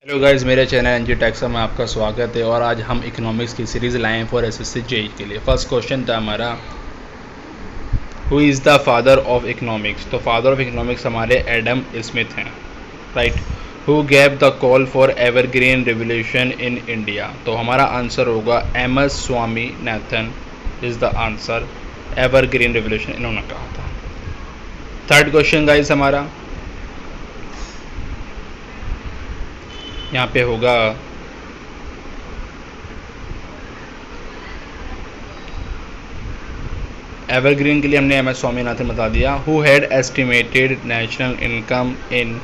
Hello guys, मेरे channel NG taxa में आपका स्वागत है। और आज हम इकोनॉमिक्स की सीरीज़ लाए हैं फॉर एसएससी जेई के लिए। फर्स्ट क्वेश्चन था हमारा, who is the father of economics. तो फादर ऑफ इकोनॉमिक्स हमारे एडम स्मिथ हैं, right. Who gave the call for evergreen revolution in India. तो हमारा आंसर होगा MS Swaminathan is the answer. Evergreen revolution इन्होंने कहा था। थर्ड क्वेश्चन गाइस हमारा यहाँ पे होगा, एवरग्रीन के लिए हमने एम एस स्वामीनाथन बता दिया। Who had estimated national income in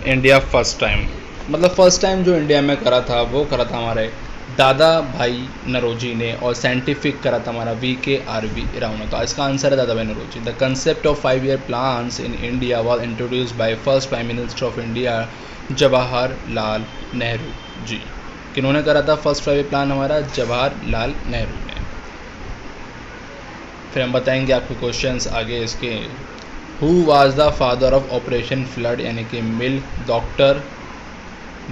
India first time. मतलब फर्स्ट टाइम जो इंडिया में करा था वो करा था हमारे दादा भाई नरोजी ने, और साइंटिफिक करा था हमारा VKRV राव ने। तो इसका आंसर है Dadabhai Naoroji. The concept of 5-year plans in India was introduced by first prime minister of India Jawaharlal Nehru ji. किन्होंने करा था फर्स्ट 5-year प्लान? हमारा जवाहरलाल नेहरू ने। फिर हम बताएंगे आपको क्वेश्चंस आगे इसके। Who was the father of Operation flood, यानी कि मिल डॉक्टर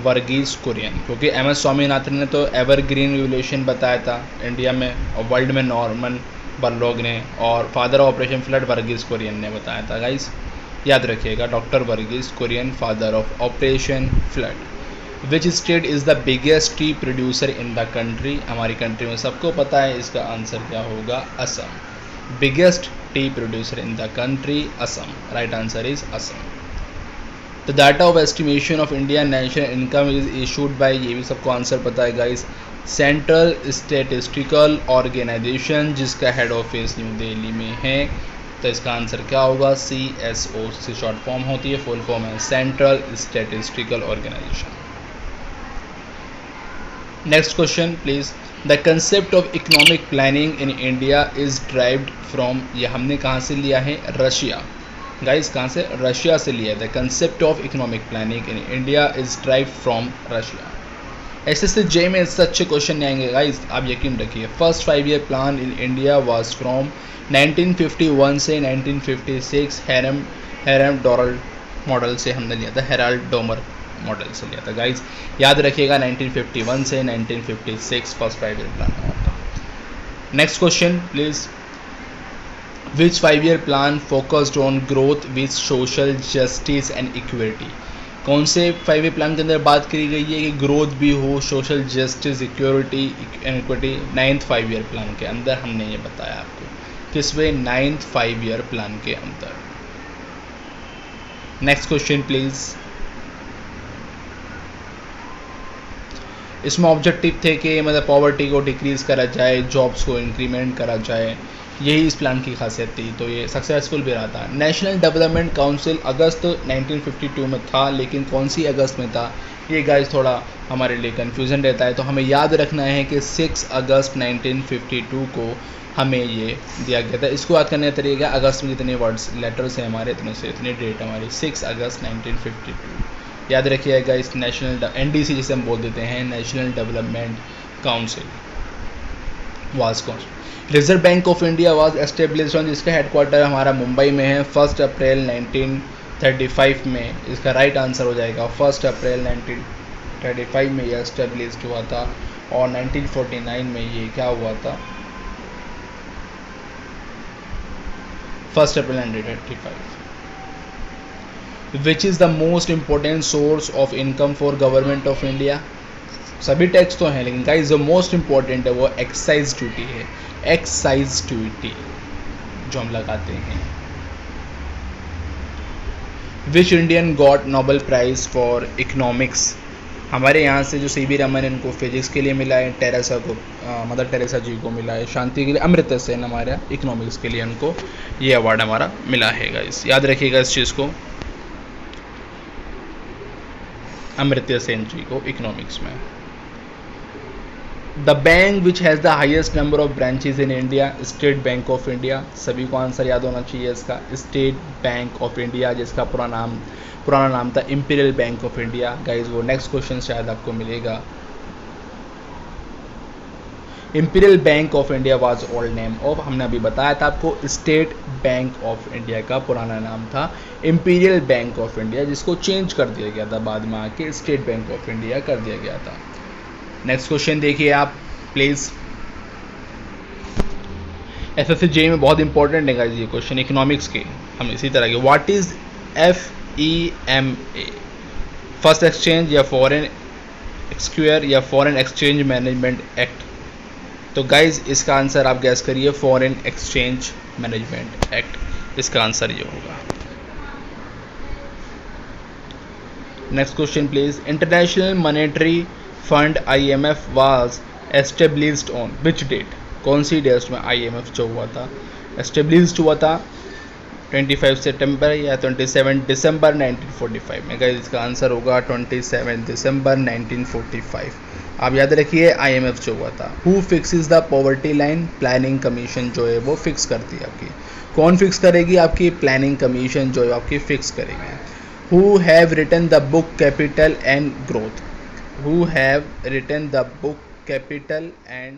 वर्गीस कुरियन। क्योंकि एम एस स्वामीनाथन ने तो एवरग्रीन रिवोल्यूशन बताया था इंडिया में और वर्ल्ड में नॉर्मन बरलॉग ने, और father of Operation Flood Verghese Kurien ने बताया था। गाइस याद रखिएगा, doctor Verghese Kurien, father of Operation Flood. Which state is the biggest tea producer in the country. हमारी कंट्री में सबको पता है, इसका आंसर क्या होगा? Assam. Biggest tea producer in the country Assam. Right answer is Assam. The data of estimation of India national income is issued by, ये भी सबको आंसर पता है गाइस, सेंट्रल स्टैटिस्टिकल ऑर्गेनाइजेशन, जिसका हेड ऑफिस न्यू दिल्ली में है। तो इसका आंसर क्या होगा? CSO से शॉर्ट फॉर्म होती है, फुल फॉर्म है Central Statistical Organisation. Next question please. The concept of economic planning in India is derived from, ये हमने कहाँ से लिया है? रशिया। गाइस कहाँ से? रशिया से लिया है। The concept of economic planning in India is derived from Russia. SSC JEE में इससे अच्छे क्वेश्चन नहीं आएंगे गाइस, आप यकीन रखिए। First 5-year plan in India was from 1951 से 1956। हेरम डोरल मॉडल से हमने लिया था, हेराल्ड डोमर मॉडल से लिया था। गाइस याद रखिएगा, 1951 से 1956 फर्स्ट 5-year प्लान हुआ था। Next question please. Which 5-year plan focused on growth with social justice and equity. कौन से 5-year प्लान के अंदर बात करी गई है कि ग्रोथ भी हो, social justice, equity and equity? 9th 5-year plan के अंदर हमने ये बताया आपको। किसमें? 9th 5-year प्लान के अंदर। Next question please. इसमें ऑब्जेक्टिव थे कि मतलब पॉवर्टी को डिक्रीज करा जाए, जॉब्स को इंक्रीमेंट करा जाए, यही इस प्लान की खासियत थी। तो ये सक्सेसफुल भी रहा था। नेशनल डेवलपमेंट काउंसिल अगस्त 1952 में था, लेकिन कौन सी अगस्त में था ये गाइस थोड़ा हमारे लिए कन्फ्यूज़न रहता है। तो हमें याद रखना है कि 6 अगस्त 1952 को हमें ये दिया गया था। इसको याद करने का तरीका, अगस्त में जितने वर्ड्स लेटर्स हैं हमारे, इतने से इतनी डेट हमारी 6 अगस्त 1952 याद रखिएगा। इस नेशनल NDC जिसे हम बोल देते हैं, नेशनल डेवलपमेंट काउंसिल वाज कौन। Reserve bank of India was established on, जिसका हेडक्वार्टर हमारा मुंबई में है, 1 अप्रैल 1935 में। इसका राइट आंसर हो जाएगा 1 अप्रैल 1935 में ये एस्टेब्लिश्ड हुआ था, और 1949 में ये क्या हुआ था? 1 अप्रैल 1935। Which is the most important source of income for government of India. सभी टैक्स तो हैं, लेकिन गाइस जो मोस्ट इम्पोर्टेंट है वो एक्साइज ड्यूटी है। एक्साइज ड्यूटी जो हम लगाते हैं। Which Indian got Nobel prize for economics. हमारे यहाँ से जो CB रमन, इनको फिजिक्स के लिए मिला है, टेरेसा को मदर टेरेसा जी को मिला है, शांति के लिए अमृता सेन हमारा इकोनॉमिक्स के लिए उनको ये अवार्ड हमारा मिला है। गाइस याद रखिएगा इस चीज़ को, अमृता सेन जी को इकोनॉमिक्स में। The bank which has the highest number of branches in India. State bank of India. सभी को आंसर याद होना चाहिए इसका, स्टेट बैंक ऑफ इंडिया, जिसका पुराना नाम था imperial bank of India. Guys वो नेक्स्ट क्वेश्चन शायद आपको मिलेगा। Imperial bank of India was old name of, हमने अभी बताया था आपको, स्टेट बैंक ऑफ इंडिया का पुराना नाम था इंपीरियल बैंक ऑफ इंडिया, जिसको चेंज कर दिया गया था बाद में आके स्टेट बैंक ऑफ इंडिया कर दिया गया था। नेक्स्ट क्वेश्चन देखिए आप प्लीज़, एसएससी जेईई में बहुत इंपॉर्टेंट है ये क्वेश्चन इकोनॉमिक्स के, हम इसी तरह के। What is FEMA, first exchange या फॉरेन स्क्वायर या फॉरेन एक्सचेंज मैनेजमेंट एक्ट? तो गाइज इसका आंसर आप गैस करिए, फॉरेन एक्सचेंज मैनेजमेंट एक्ट इसका आंसर ये होगा। Next question please, international monetary fund IMF was established on which date? कौन सी डेट में IMF जो हुआ था एस्टेब्लिश्ड हुआ था? 25 सितंबर या 27 दिसंबर 1945 में? गाइस इसका आंसर होगा 27 दिसंबर 1945। आप याद रखिए IMF जो हुआ था। Who fixes the poverty line? Planning commission जो है वो फिक्स करती है आपकी। कौन फिक्स करेगी? आपकी प्लानिंग कमीशन जो है आपकी फिक्स करेगी। Who have written the book Capital and Growth? Who have written the book Capital and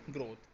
growth?